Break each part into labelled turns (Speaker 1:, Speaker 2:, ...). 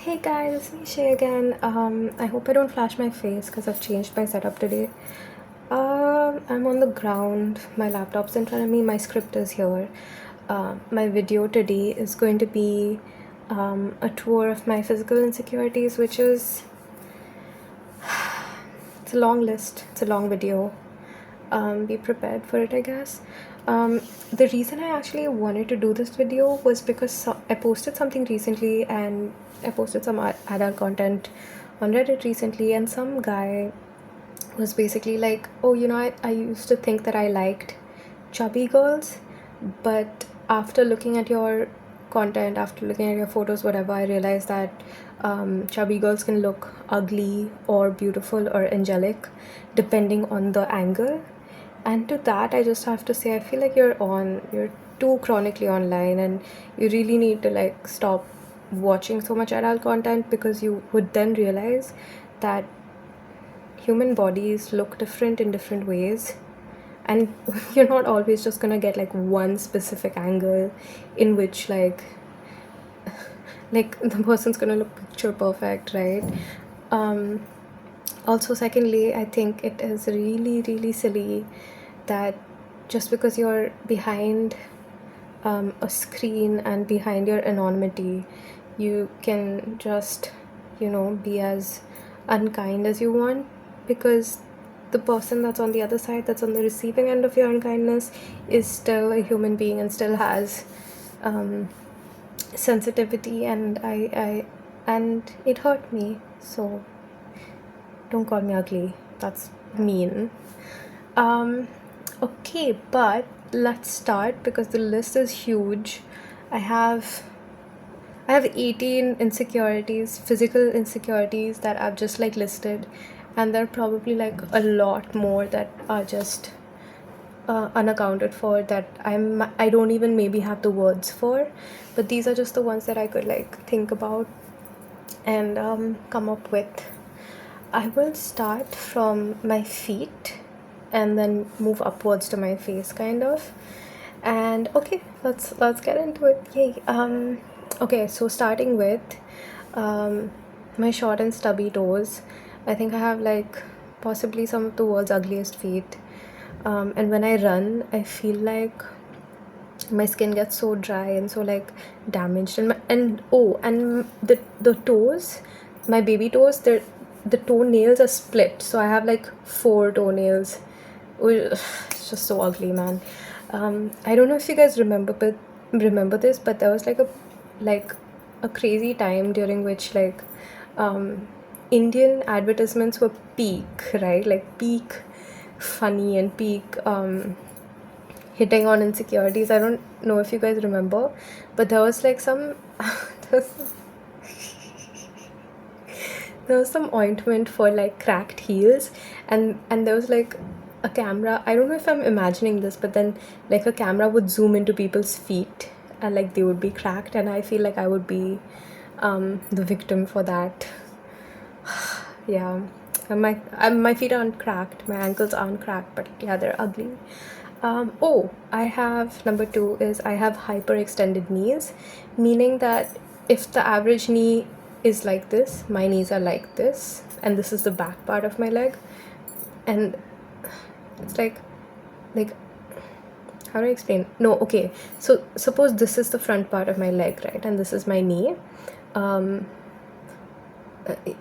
Speaker 1: Hey guys, it's me Shea again. I hope I don't flash my face because I've changed my setup today. I'm on the ground, my laptop's in front of me, my script is here. My video today is going to be a tour of my physical insecurities, which is it's a long list, it's a long video. Be prepared for it, I guess. The reason I actually wanted to do this video was because I posted something recently, and I posted some adult content on Reddit recently, and some guy was basically like, oh, I used to think that I liked chubby girls, but after looking at your content, after looking at your photos, whatever, I realized that chubby girls can look ugly or beautiful or angelic depending on the angle. And to that, I just have to say, I feel like you're too chronically online, and you really need to like stop watching so much adult content, because you would then realize that human bodies look different in different ways, and you're not always just gonna get like one specific angle in which like the person's gonna look picture perfect, right? Also, secondly, I think it is really, really silly that just because you're behind a screen and behind your anonymity, you can just, be as unkind as you want, because the person that's on the other side, that's on the receiving end of your unkindness, is still a human being and still has sensitivity, and and it hurt me. So don't call me ugly. That's mean. Okay, but let's start because the list is huge. I have 18 insecurities, physical insecurities, that I've just like listed, and there are probably like a lot more that are just unaccounted for, that I don't even maybe have the words for, but these are just the ones that I could like think about and come up with. I will start from my feet and then move upwards to my face, kind of. And okay, let's get into it. Yay. Okay, so starting with my short and stubby toes. I think I have like possibly some of the world's ugliest feet. And when I run, I feel like my skin gets so dry and so like damaged, and the toes, my baby toes, the toenails are split, so I have like 4 toenails. It's just so ugly, man. I don't know if you guys remember this, but there was like a crazy time during which like Indian advertisements were peak, right? Like peak funny and peak hitting on insecurities. I don't know if you guys remember, but there was like some there was, there was some ointment for like cracked heels, and there was like a camera. I don't know if I'm imagining this, but then like a camera would zoom into people's feet and like they would be cracked, and I feel like I would be the victim for that. Yeah, and my feet aren't cracked, my ankles aren't cracked, but yeah, they're ugly. I have number 2 is I have hyperextended knees, meaning that if the average knee is like this, my knees are like this, and this is the back part of my leg, and it's like how do I explain? No, okay. So suppose this is the front part of my leg, right, and this is my knee.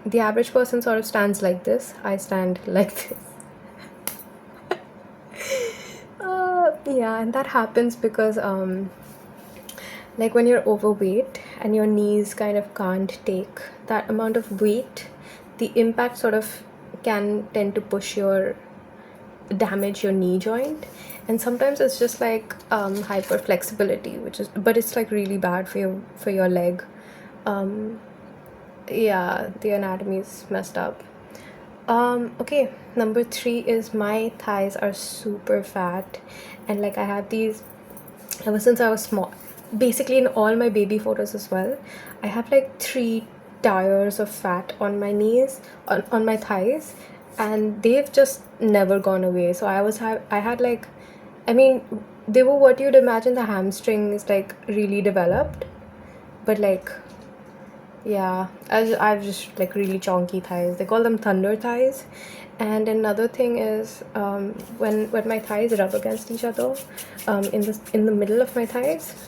Speaker 1: The average person sort of stands like this. I stand like this. Yeah, and that happens because like when you're overweight and your knees kind of can't take that amount of weight, the impact sort of can tend to damage your knee joint, and sometimes it's just like hyper flexibility, but it's like really bad for your leg. Yeah, the anatomy is messed up. Okay, number 3 is my thighs are super fat, and like I have these ever since I was small. Basically, in all my baby photos as well, I have like 3 tires of fat on my knees, on my thighs, and they've just never gone away. So I had like, I mean, they were what you'd imagine the hamstrings like really developed, but like, Yeah, I've just like really chonky thighs. They call them thunder thighs. And another thing is, when my thighs rub against each other, in the middle of my thighs,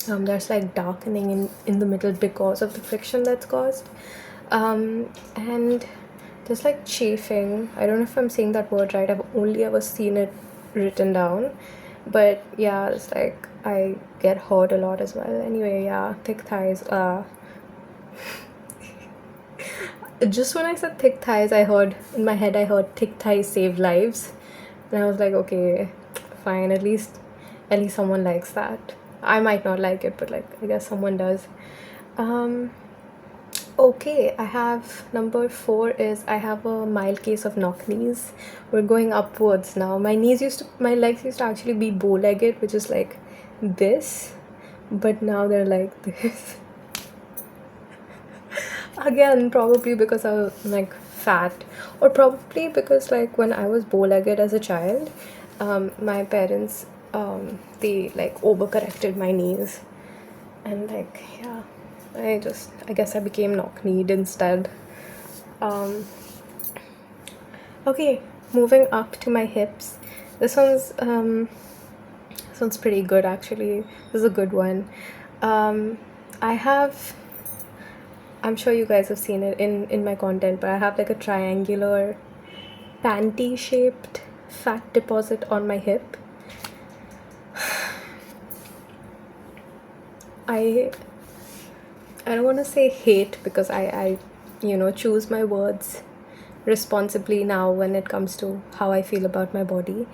Speaker 1: there's like darkening in the middle because of the friction that's caused. And there's like chafing. I don't know if I'm saying that word right. I've only ever seen it written down. But yeah, it's like I get hurt a lot as well. Anyway, yeah, thick thighs. Just when I said thick thighs, I heard in my head, I heard thick thighs save lives. And I was like, okay, fine, at least someone likes that. I might not like it, but like I guess someone does. Um, okay, I have number 4 is I have a mild case of knock knees. We're going upwards now. My legs used to actually be bow-legged, which is like this, but now they're like this. Again, probably because I was like fat, or probably because like when I was bow-legged as a child, my parents they like overcorrected my knees, and like yeah, I guess I became knock-kneed instead. Um, okay, moving up to my hips. This one's pretty good actually. This is a good one. Um, I have I'm sure you guys have seen it in my content, but I have like a triangular panty shaped fat deposit on my hip. I I don't want to say hate because I choose my words responsibly now when it comes to how I feel about my body,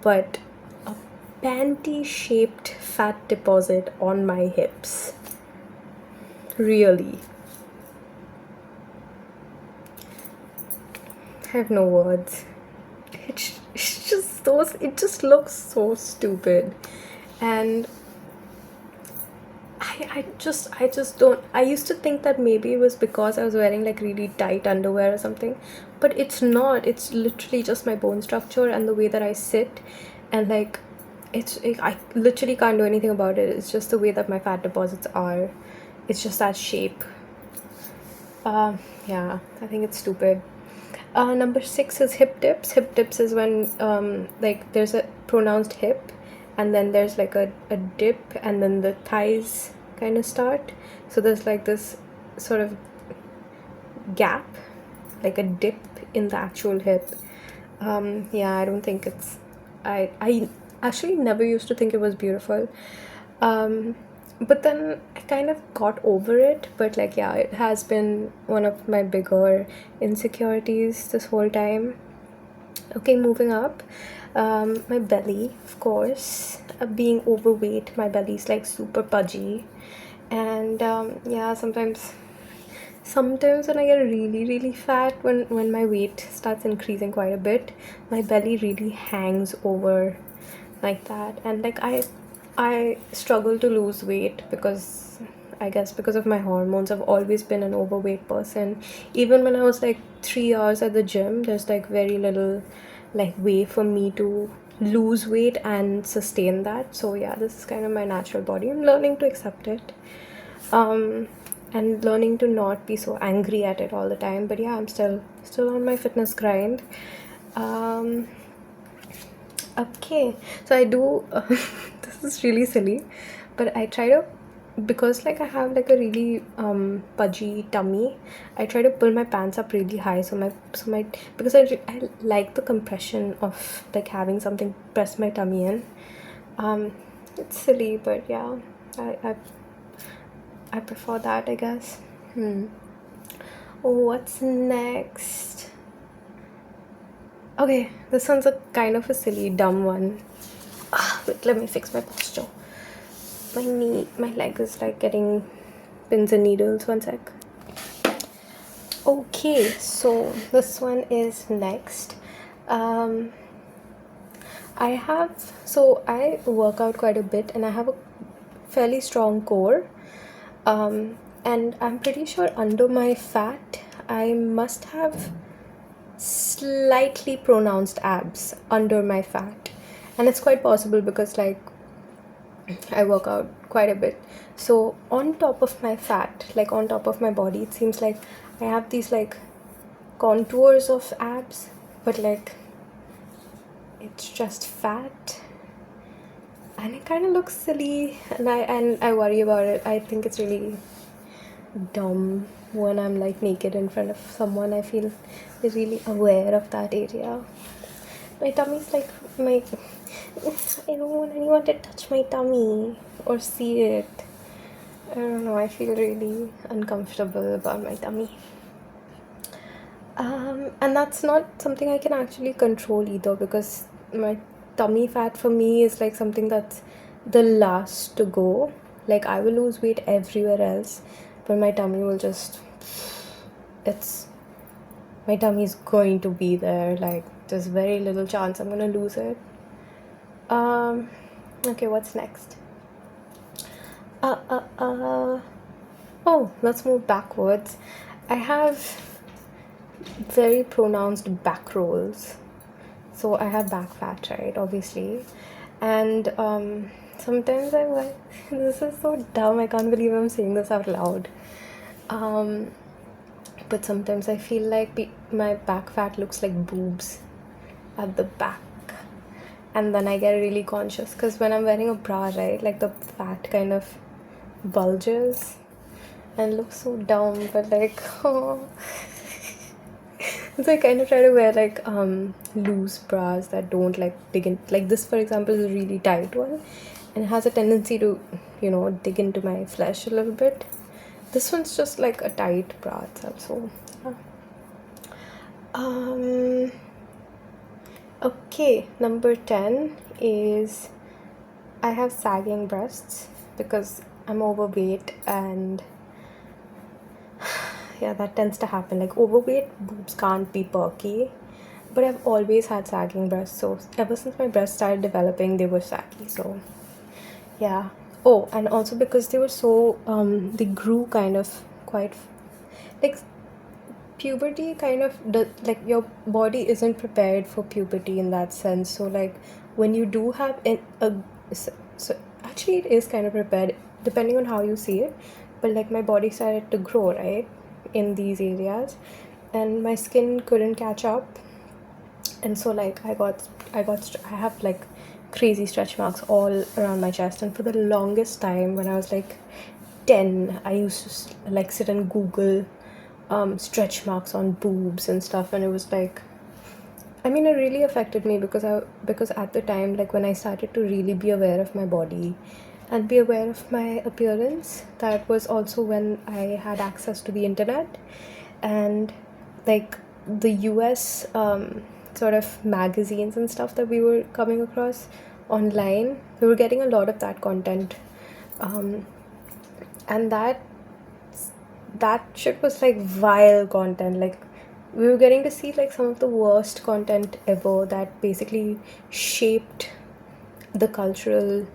Speaker 1: but a panty shaped fat deposit on my hips. Really. I have no words. It just looks so stupid. And I just don't. I used to think that maybe it was because I was wearing like really tight underwear or something, but it's not. It's literally just my bone structure and the way that I sit, and like I literally can't do anything about it. It's just the way that my fat deposits are. It's just that shape. Yeah, I think it's stupid. Number 6 is hip dips. Hip dips is when like there's a pronounced hip, and then there's like a dip, and then the thighs kind of start. So there's like this sort of gap, like a dip in the actual hip. Yeah, I don't think it's. I actually never used to think it was beautiful. Um, but then I kind of got over it. But like, yeah, it has been one of my bigger insecurities this whole time. Okay, moving up. My belly, of course. Being overweight, my belly's like super pudgy. And yeah, sometimes when I get really really fat, when my weight starts increasing quite a bit, my belly really hangs over like that. And like I struggle to lose weight because I guess because of my hormones. I've always been an overweight person. Even when I was like 3 hours at the gym, there's like very little like way for me to lose weight and sustain that. So yeah, this is kind of my natural body. I'm learning to accept it. Um and learning to not be so angry at it all the time. But yeah, I'm still on my fitness grind. Um Okay, so I do. This is really silly, but I try to, because like I have like a really pudgy tummy. I try to pull my pants up really high, so my because I like the compression of like having something press my tummy in. Um, it's silly, but yeah, I I, I prefer that, I guess. Hmm. Oh, what's next? Okay, this one's a kind of a silly, dumb one. Wait, let me fix my posture. My leg is like getting pins and needles. One sec. Okay, so this one is next. Um, I work out quite a bit and I have a fairly strong core. And I'm pretty sure under my fat, I must have slightly pronounced abs under my fat. And it's quite possible because like I work out quite a bit. So on top of my fat, like on top of my body, it seems like I have these like contours of abs, but like it's just fat, and it kind of looks silly, and I worry about it. I think it's really dumb when I'm like naked in front of someone. I feel they're really aware of that area. My tummy's like my. I don't want anyone to touch my tummy or see it. I don't know. I feel really uncomfortable about my tummy. And that's not something I can actually control either, because my tummy fat for me is like something that's the last to go. Like I will lose weight everywhere else, but my tummy will just, it's, my tummy is going to be there. Like there's very little chance I'm gonna lose it. Okay, what's next? Oh, let's move backwards. I have very pronounced back rolls. So I have back fat, right? Obviously. And sometimes I'm like, this is so dumb. I can't believe I'm saying this out loud. But sometimes I feel like my back fat looks like boobs at the back. And then I get really conscious because when I'm wearing a bra, right, like the fat kind of bulges and looks so dumb, but like, oh. So I kind of try to wear like loose bras that don't like dig in. Like this, for example, is a really tight one, and it has a tendency to, dig into my flesh a little bit. This one's just like a tight bra itself. So, okay, number 10 is I have sagging breasts because I'm overweight, and yeah, that tends to happen. Like overweight boobs can't be perky, but I've always had sagging breasts. So ever since my breasts started developing, they were saggy. So yeah. Oh, and also because they were so they grew kind of quite like puberty kind of like your body isn't prepared for puberty in that sense. So like when you do have so actually it is kind of prepared depending on how you see it, but like my body started to grow right in these areas, and my skin couldn't catch up, and so like I have like crazy stretch marks all around my chest. And for the longest time when I was like 10, I used to like sit and Google stretch marks on boobs and stuff, and it was like, I mean, it really affected me because at the time, like when I started to really be aware of my body and be aware of my appearance, that was also when I had access to the internet, and like the US sort of magazines and stuff that we were coming across online. We were getting a lot of that content, and that shit was like vile content. Like we were getting to see like some of the worst content ever that basically shaped the cultural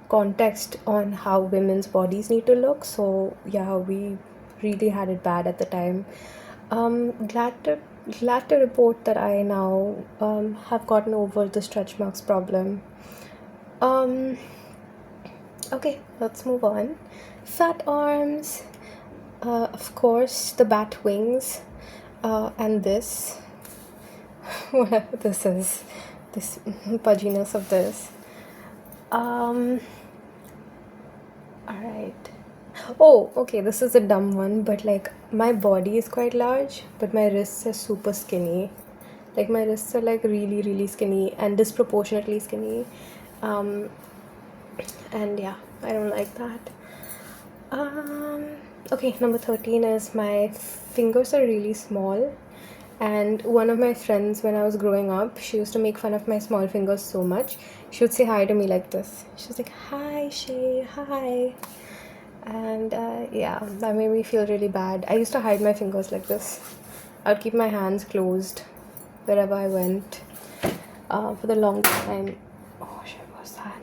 Speaker 1: context on how women's bodies need to look. So yeah, we really had it bad at the time. Glad to report that I now have gotten over the stretch marks problem. Okay, let's move on. Fat arms, of course, the bat wings, and this, whatever this is, this pudginess of this. Alright. Oh, okay, this is a dumb one, but like my body is quite large, but my wrists are super skinny. Like my wrists are like really, really skinny and disproportionately skinny. And yeah, I don't like that. Okay, number 13 is my fingers are really small. And one of my friends, when I was growing up, she used to make fun of my small fingers so much. She would say hi to me like this. She was like, "Hi, Shea, hi." And yeah, that made me feel really bad. I used to hide my fingers like this. I would keep my hands closed wherever I went for the longest time. Oh shit, what's that?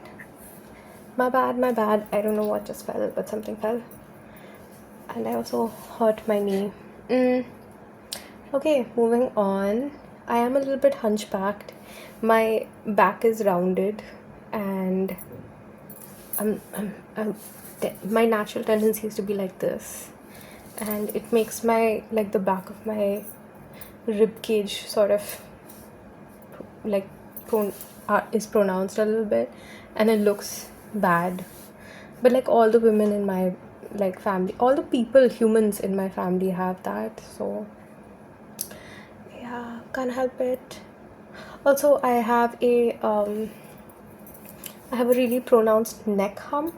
Speaker 1: My bad. I don't know what just fell, but something fell. And I also hurt my knee. Okay, moving on. I am a little bit hunchbacked. My back is rounded, and I'm my natural tendency is to be like this, and it makes my like the back of my rib cage sort of like pron- is pronounced a little bit, and it looks bad. But like all the women in my like family, all the people, humans in my family have that. So yeah, can't help it. Also, I have a really pronounced neck hump,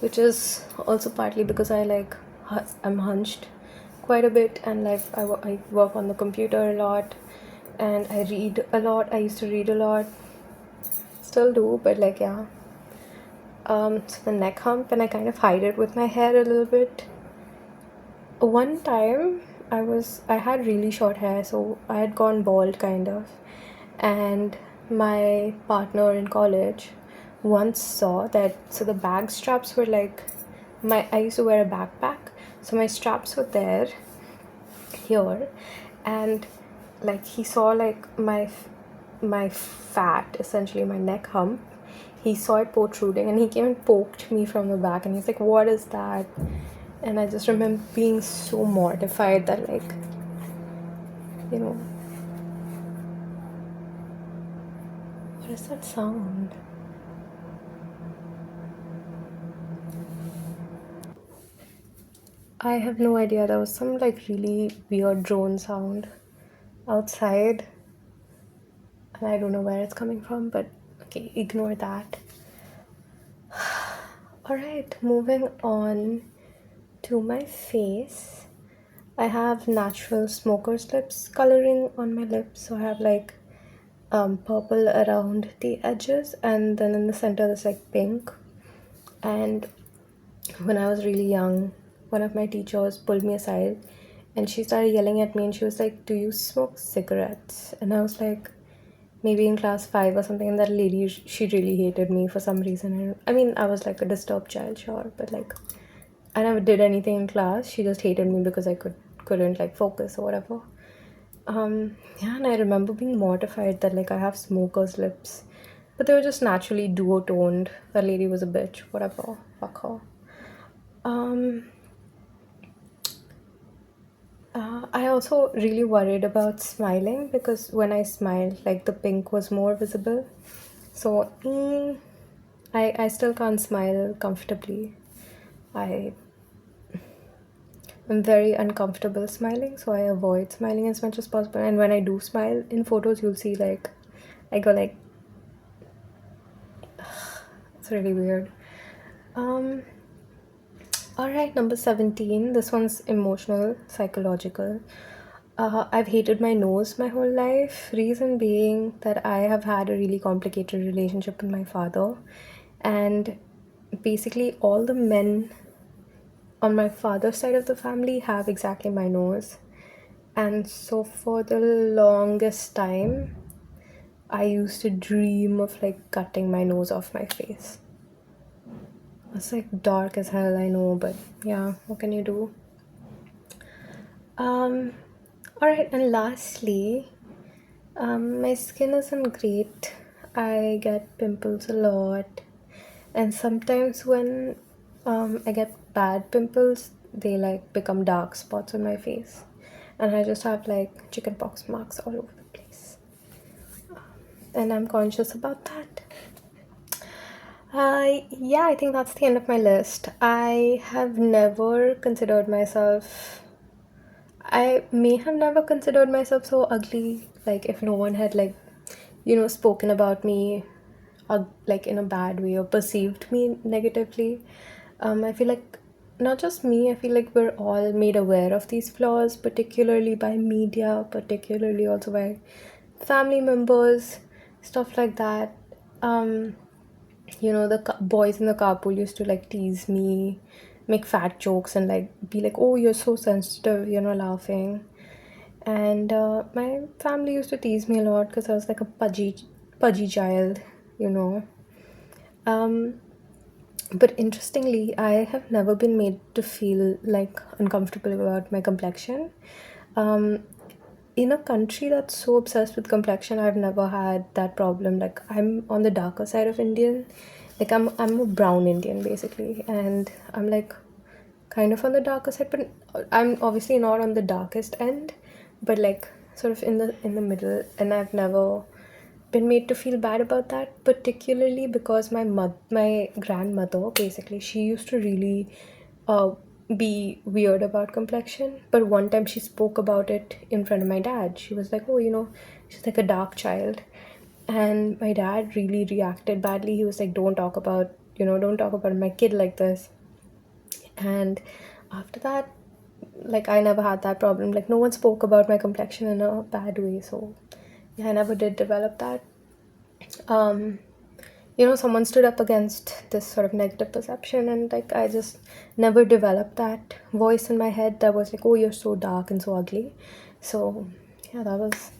Speaker 1: which is also partly because I'm hunched quite a bit, and like I work on the computer a lot, and I read a lot. I used to read a lot, still do, but like yeah. So the neck hump, and I kind of hide it with my hair a little bit. One time I had really short hair, so I had gone bald kind of, and my partner in college once saw that. So the bag straps were like, my I used to wear a backpack, so my straps were there here, and like he saw like my fat, essentially my neck hump. He saw it protruding, and he came and poked me from the back, and he's like, what is that? And I just remember being so mortified that like, you know, what is that sound? I have no idea. There was some like really weird drone sound outside, and I don't know where it's coming from, but okay, ignore that. Alright, moving on to my face. I have natural smoker's lips coloring on my lips, so I have like purple around the edges, and then in the center there's like pink. And when I was really young, one of my teachers pulled me aside, and she started yelling at me, and she was like, do you smoke cigarettes? And I was like, maybe in class 5 or something, and that lady, she really hated me for some reason. I mean, I was like a disturbed child, sure, but like I never did anything in class. She just hated me because I couldn't like focus or whatever. Yeah, and I remember being mortified that like I have smoker's lips, but they were just naturally duotoned. That lady was a bitch, whatever, fuck her. um I also really worried about smiling, because when I smiled, like the pink was more visible. So I still can't smile comfortably. I am very uncomfortable smiling, so I avoid smiling as much as possible. And when I do smile in photos, you'll see like I go like, it's really weird. Um, all right, number 17. This one's emotional, psychological. I've hated my nose my whole life. Reason being that I have had a really complicated relationship with my father, and basically all the men on my father's side of the family have exactly my nose. And so for the longest time, I used to dream of like cutting my nose off my face. It's like dark as hell, I know, but yeah, what can you do? Um, Alright, and lastly, my skin isn't great. I get pimples a lot, and sometimes when I get bad pimples, they like become dark spots on my face, and I just have like chickenpox marks all over the place, and I'm conscious about that. Yeah, I think that's the end of my list. I have never considered myself. I may have never considered myself so ugly. Like, if no one had, like, spoken about me, like, in a bad way or perceived me negatively. I feel like not just me, I feel like we're all made aware of these flaws, particularly by media, particularly also by family members, stuff like that. Um, the boys in the carpool used to like tease me, make fat jokes, and like be like, oh, you're so sensitive, laughing. And my family used to tease me a lot because I was like a pudgy child, you know. um but interestingly, I have never been made to feel like uncomfortable about my complexion. um in a country that's so obsessed with complexion, I've never had that problem. Like, I'm on the darker side of Indian, Like I'm a brown Indian basically, and I'm like kind of on the darker side, but I'm obviously not on the darkest end, but like sort of in the middle. And I've never been made to feel bad about that, particularly because my grandmother basically, she used to really uh be weird about complexion. But one time she spoke about it in front of my dad. She was like, oh, she's like a dark child. And my dad really reacted badly. He was like, don't talk about my kid like this. And after that, like, I never had that problem. Like, no one spoke about my complexion in a bad way. So yeah, I never did develop that. um Someone stood up against this sort of negative perception, and like I just never developed that voice in my head that was like, oh, you're so dark and so ugly. So yeah, that was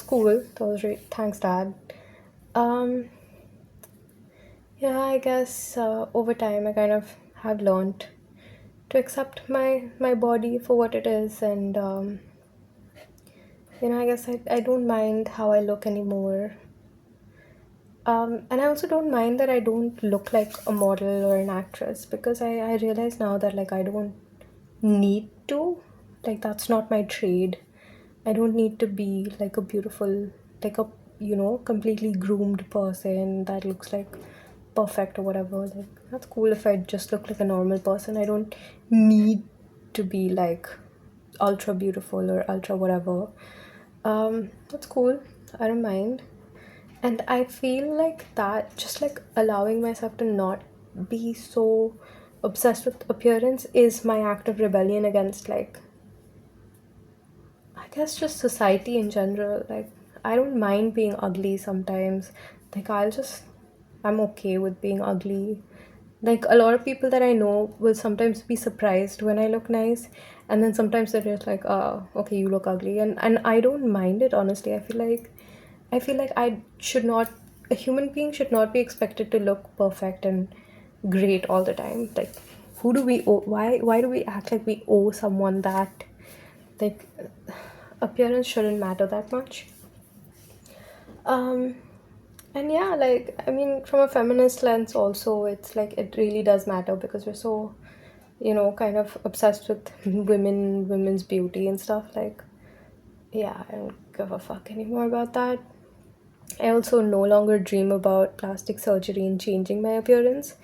Speaker 1: cool. That was great. Thanks, Dad. um yeah, I guess over time I kind of have learned to accept my body for what it is. And I guess I don't mind how I look anymore. And I also don't mind that I don't look like a model or an actress, because I realize now that like I don't need to. Like, that's not my trade. I don't need to be like a beautiful, like a, completely groomed person that looks like perfect or whatever. Like, that's cool if I just look like a normal person. I don't need to be like ultra beautiful or ultra whatever. That's cool. I don't mind. And I feel like that, just like allowing myself to not be so obsessed with appearance, is my act of rebellion against, like, I guess just society in general. Like, I don't mind being ugly sometimes. Like, I'm okay with being ugly. Like, a lot of people that I know will sometimes be surprised when I look nice, and then sometimes they're just like, okay, you look ugly. And I don't mind it, honestly. I feel like I should not, a human being should not be expected to look perfect and great all the time. Like, who do we owe? Why do we act like we owe someone that? Like, appearance shouldn't matter that much. Um, and yeah, like, I mean, from a feminist lens, also, it's like it really does matter, because we're so, kind of obsessed with women's beauty and stuff. Like, yeah, I don't give a fuck anymore about that. I also no longer dream about plastic surgery and changing my appearance.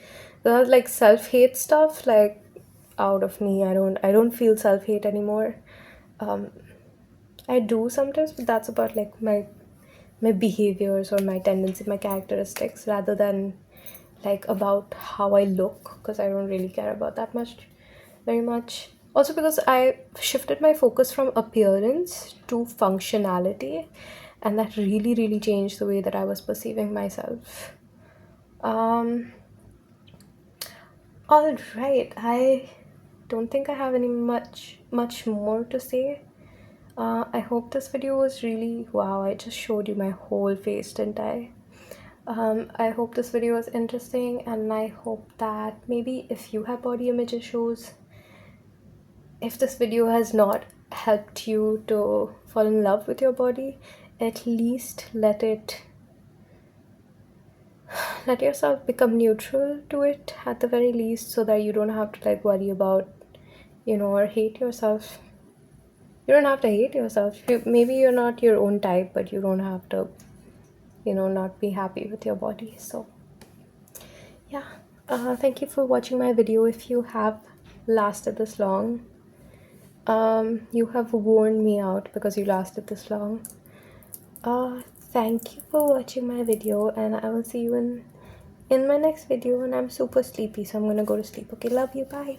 Speaker 1: That, like, self-hate stuff, like, out of me. I don't feel self-hate anymore. Um, I do sometimes, but that's about like my behaviors or my tendency, my characteristics, rather than like about how I look, because I don't really care about that much, very much. Also, because I shifted my focus from appearance to functionality, and that really, really changed the way that I was perceiving myself. Um, all right, I don't think I have any much more to say. I hope this video was really wow. I just showed you my whole face, didn't I? I hope this video was interesting, and I hope that maybe if you have body image issues, if this video has not helped you to fall in love with your body, at least let yourself become neutral to it at the very least, so that you don't have to like worry about, or hate yourself. You don't have to hate yourself. Maybe you're not your own type, but you don't have to, not be happy with your body. So yeah, thank you for watching my video. If you have lasted this long, you have worn me out because you lasted this long. Thank you for watching my video, and I will see you in my next video. And I'm super sleepy, so I'm gonna go to sleep. Okay, love you, bye.